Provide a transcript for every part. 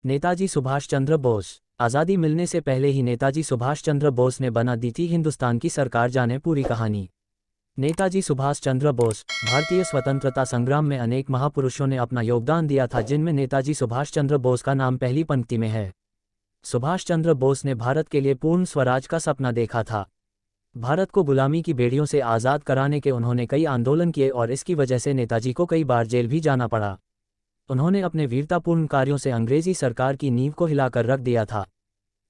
नेताजी सुभाष चंद्र बोस। आज़ादी मिलने से पहले ही नेताजी सुभाष चंद्र बोस ने बना दी थी हिंदुस्तान की सरकार। जाने पूरी कहानी। नेताजी सुभाष चंद्र बोस। भारतीय स्वतंत्रता संग्राम में अनेक महापुरुषों ने अपना योगदान दिया था, जिनमें नेताजी सुभाष चंद्र बोस का नाम पहली पंक्ति में है। सुभाष चंद्र बोस ने भारत के लिए पूर्ण स्वराज का सपना देखा था। भारत को गुलामी की बेड़ियों से आज़ाद कराने के उन्होंने कई आंदोलन किए और इसकी वजह से नेताजी को कई बार जेल भी जाना पड़ा। उन्होंने अपने वीरतापूर्ण कार्यों से अंग्रेजी सरकार की नींव को हिलाकर रख दिया था।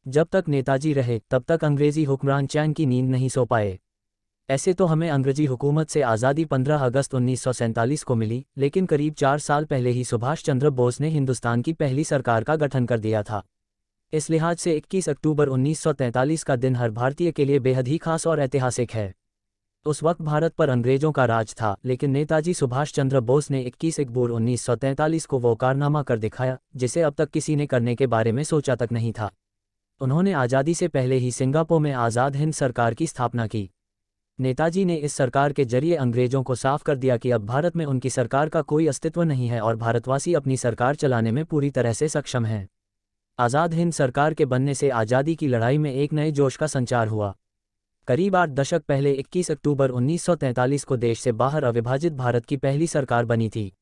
जब तक नेताजी रहे तब तक अंग्रेजी हुक्मरान चैन की नींद नहीं सो पाए। ऐसे तो हमें अंग्रेजी हुकूमत से आज़ादी 15 अगस्त 1947 को मिली, लेकिन करीब 4 साल पहले ही सुभाष चंद्र बोस ने हिंदुस्तान की पहली सरकार का गठन कर दिया था। इस लिहाज से 21 अक्टूबर 1943 का दिन हर भारतीय के लिए बेहद ही खास और ऐतिहासिक है। उस वक्त भारत पर अंग्रेजों का राज था, लेकिन नेताजी सुभाष चंद्र बोस ने 21 अक्टूबर 1943 को वो कारनामा कर दिखाया जिसे अब तक किसी ने करने के बारे में सोचा तक नहीं था। उन्होंने आज़ादी से पहले ही सिंगापुर में आज़ाद हिंद सरकार की स्थापना की। नेताजी ने इस सरकार के जरिए अंग्रेजों को साफ कर दिया कि अब भारत में उनकी सरकार का कोई अस्तित्व नहीं है और भारतवासी अपनी सरकार चलाने में पूरी तरह से सक्षम हैं। आज़ाद हिंद सरकार के बनने से आज़ादी की लड़ाई में एक नए जोश का संचार हुआ। करीब 8 दशक पहले 21 अक्टूबर 1943 को देश से बाहर अविभाजित भारत की पहली सरकार बनी थी।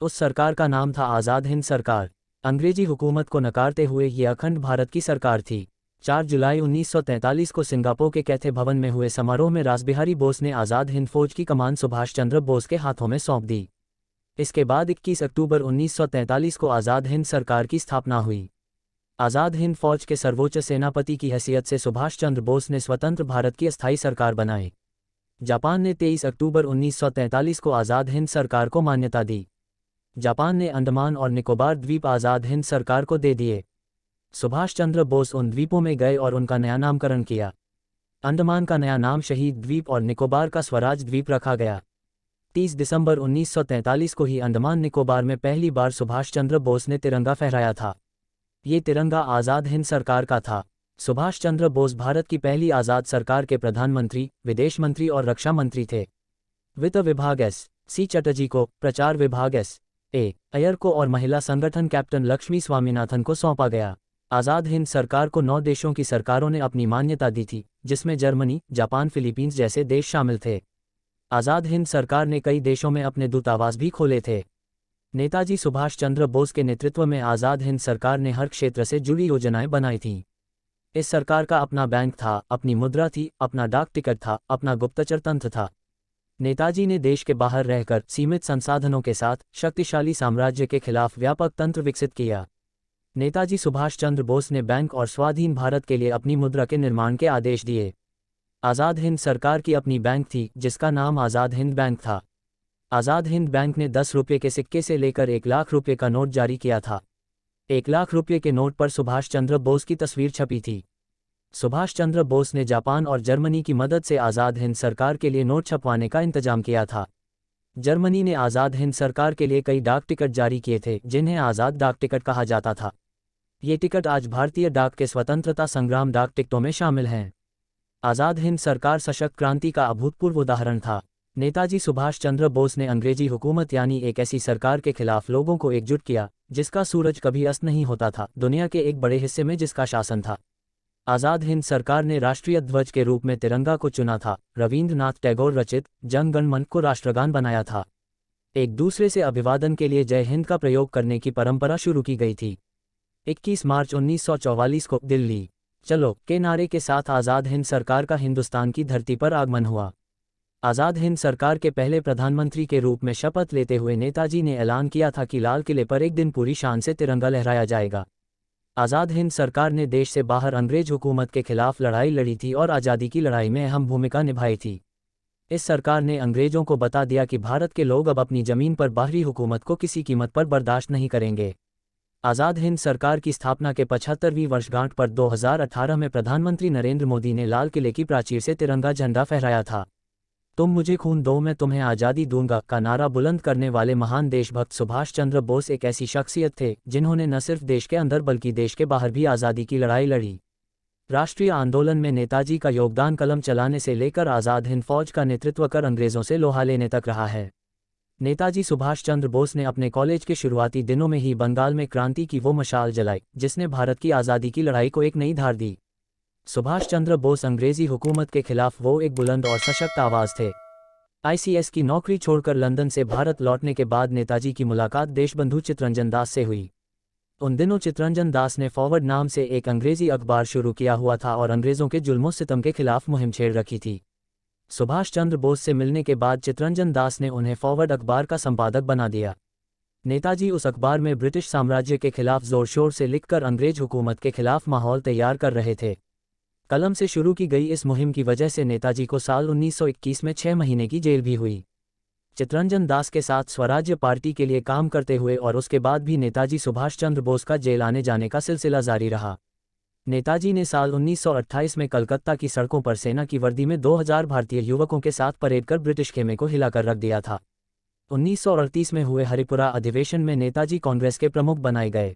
उस सरकार का नाम था आज़ाद हिंद सरकार। अंग्रेजी हुकूमत को नकारते हुए ये अखंड भारत की सरकार थी। 4 जुलाई 1943 को सिंगापुर के कैथे भवन में हुए समारोह में रासबिहारी बोस ने आज़ाद हिंद फौज की कमान सुभाष चंद्र बोस के हाथों में सौंप दी। इसके बाद 21 अक्टूबर 1943 को आज़ाद हिंद सरकार की स्थापना हुई। आज़ाद हिंद फौज के सर्वोच्च सेनापति की हैसियत से सुभाष चंद्र बोस ने स्वतंत्र भारत की अस्थायी सरकार बनाई। जापान ने 23 अक्टूबर 1943 को आज़ाद हिंद सरकार को मान्यता दी। जापान ने अंडमान और निकोबार द्वीप आज़ाद हिंद सरकार को दे दिए। सुभाष चंद्र बोस उन द्वीपों में गए और उनका नया नामकरण किया। अंडमान का नया नाम शहीद द्वीप और निकोबार का स्वराज द्वीप रखा गया। 30 दिसंबर 1943 को ही अंडमान निकोबार में पहली बार सुभाष चंद्र बोस ने तिरंगा फहराया था। ये तिरंगा आज़ाद हिंद सरकार का था। सुभाष चंद्र बोस भारत की पहली आज़ाद सरकार के प्रधानमंत्री, विदेश मंत्री और रक्षा मंत्री थे। वित्त विभाग सी चटर्जी को, प्रचार विभाग अय्यर को और महिला संगठन कैप्टन लक्ष्मी स्वामीनाथन को सौंपा गया। आज़ाद हिंद सरकार को 9 देशों की सरकारों ने अपनी मान्यता दी थी, जिसमें जर्मनी, जापान, फिलीपींस जैसे देश शामिल थे। आज़ाद हिंद सरकार ने कई देशों में अपने दूतावास भी खोले थे। नेताजी सुभाष चंद्र बोस के नेतृत्व में आज़ाद हिंद सरकार ने हर क्षेत्र से जुड़ी योजनाएं बनाई थीं। इस सरकार का अपना बैंक था, अपनी मुद्रा थी, अपना डाक टिकट था, अपना गुप्तचर तंत्र था। नेताजी ने देश के बाहर रहकर सीमित संसाधनों के साथ शक्तिशाली साम्राज्य के खिलाफ व्यापक तंत्र विकसित किया। नेताजी सुभाष चंद्र बोस ने बैंक और स्वाधीन भारत के लिए अपनी मुद्रा के निर्माण के आदेश दिए। आज़ाद हिंद सरकार की अपनी बैंक थी, जिसका नाम आज़ाद हिंद बैंक था। आज़ाद हिंद बैंक ने 10 रुपये के सिक्के से लेकर 1 लाख रुपये का नोट जारी किया था। 1 लाख रुपये के नोट पर सुभाष चंद्र बोस की तस्वीर छपी थी। सुभाष चंद्र बोस ने जापान और जर्मनी की मदद से आज़ाद हिंद सरकार के लिए नोट छपवाने का इंतजाम किया था। जर्मनी ने आज़ाद हिंद सरकार के लिए कई डाक टिकट जारी किए थे, जिन्हें आज़ाद डाक टिकट कहा जाता था। ये टिकट आज भारतीय डाक के स्वतंत्रता संग्राम डाक टिकटों में शामिल हैं। आज़ाद हिंद सरकार सशक्त क्रांति का अभूतपूर्व उदाहरण था। नेताजी सुभाष चंद्र बोस ने अंग्रेजी हुकूमत यानी एक ऐसी सरकार के खिलाफ लोगों को एकजुट किया जिसका सूरज कभी अस्त नहीं होता था, दुनिया के एक बड़े हिस्से में जिसका शासन था। आज़ाद हिंद सरकार ने राष्ट्रीय ध्वज के रूप में तिरंगा को चुना था। रविंद्रनाथ टैगोर रचित जन गण मन को राष्ट्रगान बनाया था। एक दूसरे से अभिवादन के लिए जय हिंद का प्रयोग करने की परंपरा शुरू की गई थी। 21 मार्च 1944 को दिल्ली चलो के नारे के साथ आज़ाद हिंद सरकार का हिंदुस्तान की धरती पर आगमन हुआ। आज़ाद हिंद सरकार के पहले प्रधानमंत्री के रूप में शपथ लेते हुए नेताजी ने ऐलान किया था कि लाल किले पर एक दिन पूरी शान से तिरंगा लहराया जाएगा। आज़ाद हिंद सरकार ने देश से बाहर अंग्रेज हुकूमत के खिलाफ लड़ाई लड़ी थी और आज़ादी की लड़ाई में अहम भूमिका निभाई थी। इस सरकार ने अंग्रेजों को बता दिया कि भारत के लोग अब अपनी ज़मीन पर बाहरी हुकूमत को किसी कीमत पर बर्दाश्त नहीं करेंगे। आज़ाद हिंद सरकार की स्थापना के 75वीं वर्षगांठ पर 2018 में प्रधानमंत्री नरेंद्र मोदी ने लाल किले की प्राचीर से तिरंगा झंडा फहराया था। तुम मुझे खून दो मैं तुम्हें आज़ादी दूंगा का नारा बुलंद करने वाले महान देशभक्त सुभाष चंद्र बोस एक ऐसी शख्सियत थे जिन्होंने न सिर्फ देश के अंदर बल्कि देश के बाहर भी आज़ादी की लड़ाई लड़ी। राष्ट्रीय आंदोलन में नेताजी का योगदान कलम चलाने से लेकर आज़ाद हिंद फौज का नेतृत्व कर अंग्रेज़ों से लोहा लेने तक रहा है। नेताजी सुभाष चंद्र बोस ने अपने कॉलेज के शुरुआती दिनों में ही बंगाल में क्रांति की वो मशाल जलाई जिसने भारत की आज़ादी की लड़ाई को एक नई धार दी। सुभाष चंद्र बोस अंग्रेजी हुकूमत के खिलाफ वो एक बुलंद और सशक्त आवाज़ थे। आईसीएस की नौकरी छोड़कर लंदन से भारत लौटने के बाद नेताजी की मुलाकात देशबंधु चित्तरंजन दास से हुई। उन दिनों चित्तरंजन दास ने फॉरवर्ड नाम से एक अंग्रेजी अखबार शुरू किया हुआ था और अंग्रेज़ों के जुल्मों सितम के खिलाफ मुहिम छेड़ रखी थी। सुभाष चंद्र बोस से मिलने के बाद चित्तरंजन दास ने उन्हें फॉरवर्ड अखबार का संपादक बना दिया। नेताजी उस अखबार में ब्रिटिश साम्राज्य के खिलाफ जोर शोर से लिखकर अंग्रेज हुकूमत के खिलाफ माहौल तैयार कर रहे थे। कलम से शुरू की गई इस मुहिम की वजह से नेताजी को साल 1921 में 6 महीने की जेल भी हुई। चित्तरंजन दास के साथ स्वराज्य पार्टी के लिए काम करते हुए और उसके बाद भी नेताजी सुभाष चंद्र बोस का जेल आने जाने का सिलसिला जारी रहा। नेताजी ने साल 1928 में कलकत्ता की सड़कों पर सेना की वर्दी में 2000 भारतीय युवकों के साथ परेड कर ब्रिटिश खेमे को हिलाकर रख दिया था। 1938 में हुए हरिपुरा अधिवेशन में नेताजी कांग्रेस के प्रमुख बनाए गए।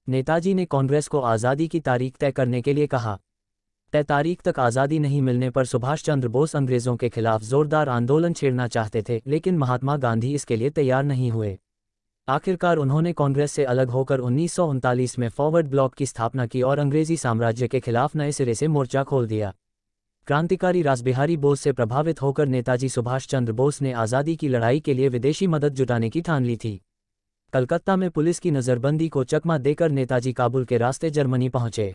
नेताजी ने कांग्रेस को आज़ादी की तारीख तय करने के लिए कहा। तय तारीख तक आज़ादी नहीं मिलने पर सुभाष चंद्र बोस अंग्रेज़ों के खिलाफ जोरदार आंदोलन छेड़ना चाहते थे, लेकिन महात्मा गांधी इसके लिए तैयार नहीं हुए। आखिरकार उन्होंने कांग्रेस से अलग होकर 1939 में फॉरवर्ड ब्लॉक की स्थापना की और अंग्रेजी साम्राज्य के खिलाफ नए सिरे से मोर्चा खोल दिया। क्रांतिकारी रासबिहारी बोस से प्रभावित होकर नेताजी सुभाष चंद्र बोस ने आज़ादी की लड़ाई के लिए विदेशी मदद जुटाने की ठान ली थी। कलकत्ता में पुलिस की नज़रबंदी को चकमा देकर नेताजी काबुल के रास्ते जर्मनी पहुंचे।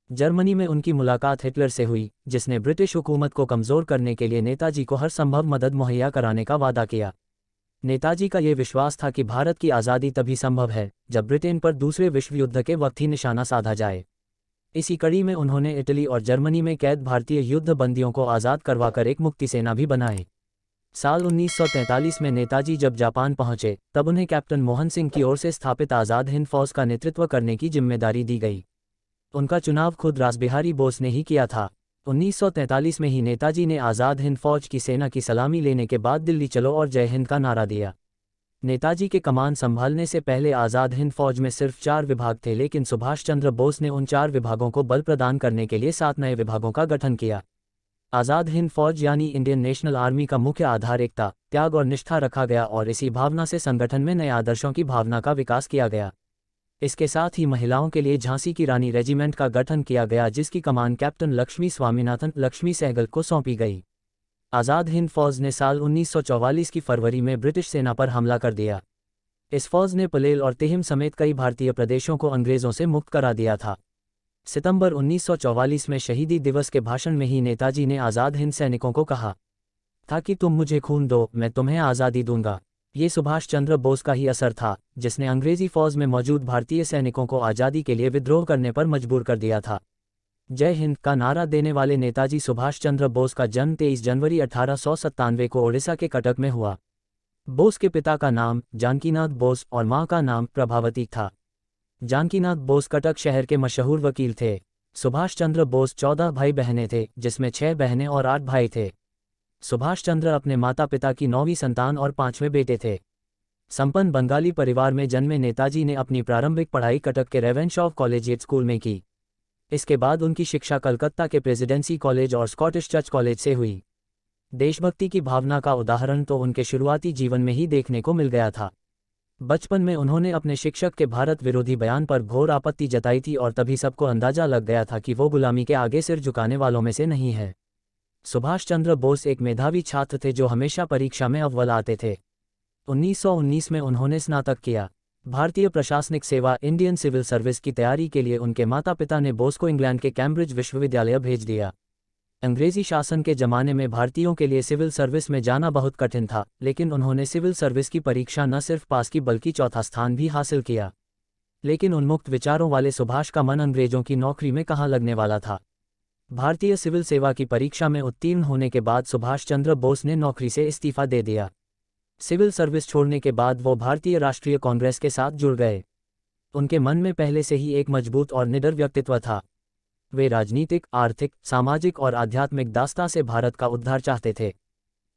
जर्मनी में उनकी मुलाकात हिटलर से हुई, जिसने ब्रिटिश हुकूमत को कमज़ोर करने के लिए नेताजी को हर संभव मदद मुहैया कराने का वादा किया। नेताजी का ये विश्वास था कि भारत की आज़ादी तभी संभव है जब ब्रिटेन पर दूसरे विश्व युद्ध के वक्त ही निशाना साधा जाए। इसी कड़ी में उन्होंने इटली और जर्मनी में कैद भारतीय युद्ध बंदियों को आज़ाद करवाकर एक मुक्ति सेना भी बनाई। साल 1943 में नेताजी जब जापान पहुंचे तब उन्हें कैप्टन मोहन सिंह की ओर से स्थापित आज़ाद हिंद फौज का नेतृत्व करने की जिम्मेदारी दी गई। उनका चुनाव खुद रासबिहारी बोस ने ही किया था। 1943 में ही नेताजी ने आज़ाद हिंद फौज की सेना की सलामी लेने के बाद दिल्ली चलो और जय हिंद का नारा दिया। नेताजी के कमान संभालने से पहले आज़ाद हिंद फौज में सिर्फ 4 विभाग थे, लेकिन सुभाष चंद्र बोस ने उन 4 विभागों को बल प्रदान करने के लिए 7 नए विभागों का गठन किया। आज़ाद हिंद फौज यानी इंडियन नेशनल आर्मी का मुख्य आधार एकता, त्याग और निष्ठा रखा गया और इसी भावना से संगठन में नए आदर्शों की भावना का विकास किया गया। इसके साथ ही महिलाओं के लिए झांसी की रानी रेजिमेंट का गठन किया गया, जिसकी कमान कैप्टन लक्ष्मी स्वामीनाथन लक्ष्मी सहगल को सौंपी गई। आज़ाद हिंद फौज ने साल 1944 की फरवरी में ब्रिटिश सेना पर हमला कर दिया। इस फौज ने पलेल और तिहिम समेत कई भारतीय प्रदेशों को अंग्रेज़ों से मुक्त करा दिया था। सितंबर 1944 में शहीदी दिवस के भाषण में ही नेताजी ने आज़ाद हिंद सैनिकों को कहा था कि तुम मुझे खून दो, मैं तुम्हें आज़ादी दूंगा। ये सुभाष चंद्र बोस का ही असर था, जिसने अंग्रेजी फौज में मौजूद भारतीय सैनिकों को आज़ादी के लिए विद्रोह करने पर मजबूर कर दिया था। जय हिंद का नारा देने वाले नेताजी सुभाष चंद्र बोस का जन्म 23 जनवरी 1897 को ओडिशा के कटक में हुआ। बोस के पिता का नाम जानकीनाथ बोस और मां का नाम प्रभावती था। जानकीनाथ बोस कटक शहर के मशहूर वकील थे। सुभाष चंद्र बोस 14 भाई बहनें थे, जिसमें 6 बहनें और 8 भाई थे। सुभाष चंद्र अपने माता पिता की 9वीं संतान और 5वें बेटे थे। संपन्न बंगाली परिवार में जन्मे नेताजी ने अपनी प्रारंभिक पढ़ाई कटक के रेवेंशॉ कॉलेजिएट स्कूल में की। इसके बाद उनकी शिक्षा कलकत्ता के प्रेसिडेंसी कॉलेज और स्कॉटिश चर्च कॉलेज से हुई। देशभक्ति की भावना का उदाहरण तो उनके शुरुआती जीवन में ही देखने को मिल गया था। बचपन में उन्होंने अपने शिक्षक के भारत विरोधी बयान पर घोर आपत्ति जताई थी और तभी सबको अंदाजा लग गया था कि वो गुलामी के आगे सिर झुकाने वालों में से नहीं है। सुभाष चंद्र बोस एक मेधावी छात्र थे जो हमेशा परीक्षा में अव्वल आते थे। 1919 में उन्होंने स्नातक किया। भारतीय प्रशासनिक सेवा इंडियन सिविल सर्विस की तैयारी के लिए उनके माता पिता ने बोस को इंग्लैंड के कैम्ब्रिज विश्वविद्यालय भेज दिया। अंग्रेजी शासन के ज़माने में भारतीयों के लिए सिविल सर्विस में जाना बहुत कठिन था, लेकिन उन्होंने सिविल सर्विस की परीक्षा न सिर्फ पास की बल्कि चौथा स्थान भी हासिल किया। लेकिन उन्मुक्त विचारों वाले सुभाष का मन अंग्रेजों की नौकरी में कहाँ लगने वाला था। भारतीय सिविल सेवा की परीक्षा में उत्तीर्ण होने के बाद सुभाष चंद्र बोस ने नौकरी से इस्तीफा दे दिया। सिविल सर्विस छोड़ने के बाद वो भारतीय राष्ट्रीय कांग्रेस के साथ जुड़ गए। उनके मन में पहले से ही एक मजबूत और निडर व्यक्तित्व था। वे राजनीतिक, आर्थिक, सामाजिक और आध्यात्मिक दास्ता से भारत का उद्धार चाहते थे।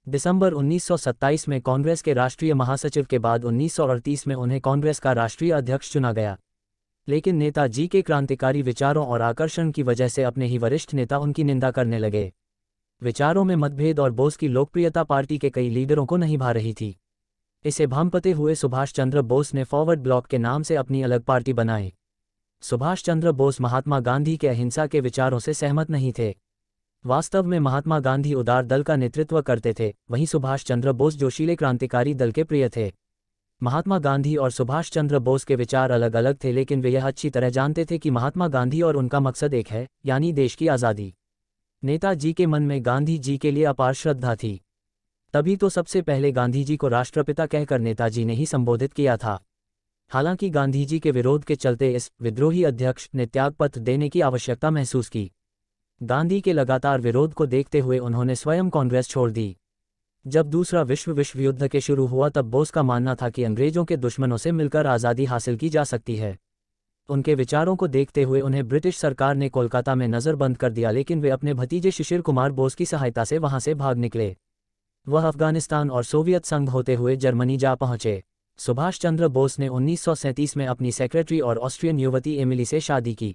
दिसंबर 1927 में कांग्रेस के राष्ट्रीय महासचिव के बाद 1938 में उन्हें कांग्रेस का राष्ट्रीय अध्यक्ष चुना गया। लेकिन नेताजी के क्रांतिकारी विचारों और आकर्षण की वजह से अपने ही वरिष्ठ नेता उनकी निंदा करने लगे। विचारों में मतभेद और बोस की लोकप्रियता पार्टी के कई लीडरों को नहीं भा रही थी। इसे भांपते हुए सुभाष चंद्र बोस ने फॉरवर्ड ब्लॉक के नाम से अपनी अलग पार्टी बनाई। सुभाष चंद्र बोस महात्मा गांधी के अहिंसा के विचारों से सहमत नहीं थे। वास्तव में महात्मा गांधी उदार दल का नेतृत्व करते थे, वहीं सुभाष चंद्र बोस जोशीले क्रांतिकारी दल के प्रिय थे। महात्मा गांधी और सुभाष चंद्र बोस के विचार अलग अलग थे, लेकिन वे यह अच्छी तरह जानते थे कि महात्मा गांधी और उनका मकसद एक है, यानी देश की आज़ादी। नेताजी के मन में गांधी जी के लिए अपार श्रद्धा थी। तभी तो सबसे पहले गांधी जी को राष्ट्रपिता कहकर नेताजी ने ही संबोधित किया था। हालांकि गांधी जी के विरोध के चलते इस विद्रोही अध्यक्ष ने त्यागपत्र देने की आवश्यकता महसूस की। गांधी के लगातार विरोध को देखते हुए उन्होंने स्वयं कांग्रेस छोड़ दी। जब दूसरा विश्व युद्ध के शुरू हुआ तब बोस का मानना था कि अंग्रेजों के दुश्मनों से मिलकर आज़ादी हासिल की जा सकती है। उनके विचारों को देखते हुए उन्हें ब्रिटिश सरकार ने कोलकाता में नज़रबंद कर दिया, लेकिन वे अपने भतीजे शिशिर कुमार बोस की सहायता से वहां से भाग निकले। वह अफगानिस्तान और सोवियत संघ होते हुए जर्मनी जा पहुंचे। सुभाष चंद्र बोस ने 1937 में अपनी सेक्रेटरी और ऑस्ट्रियन युवती एमिली से शादी की।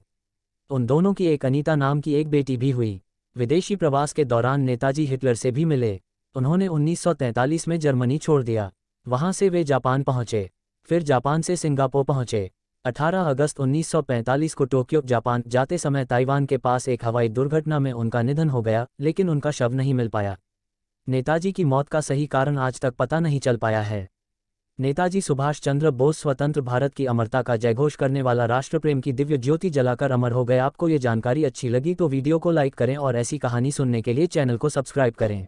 उन दोनों की एक अनीता नाम की एक बेटी भी हुई। विदेशी प्रवास के दौरान नेताजी हिटलर से भी मिले। उन्होंने 1943 में जर्मनी छोड़ दिया। वहां से वे जापान पहुंचे, फिर जापान से सिंगापुर पहुंचे। 18 अगस्त 1945 को टोक्यो जापान जाते समय ताइवान के पास एक हवाई दुर्घटना में उनका निधन हो गया, लेकिन उनका शव नहीं मिल पाया। नेताजी की मौत का सही कारण आज तक पता नहीं चल पाया है। नेताजी सुभाष चंद्र बोस स्वतंत्र भारत की अमरता का जयघोष करने वाला राष्ट्रप्रेम की दिव्य ज्योति जलाकर अमर हो गए। आपको ये जानकारी अच्छी लगी तो वीडियो को लाइक करें और ऐसी कहानी सुनने के लिए चैनल को सब्सक्राइब करें।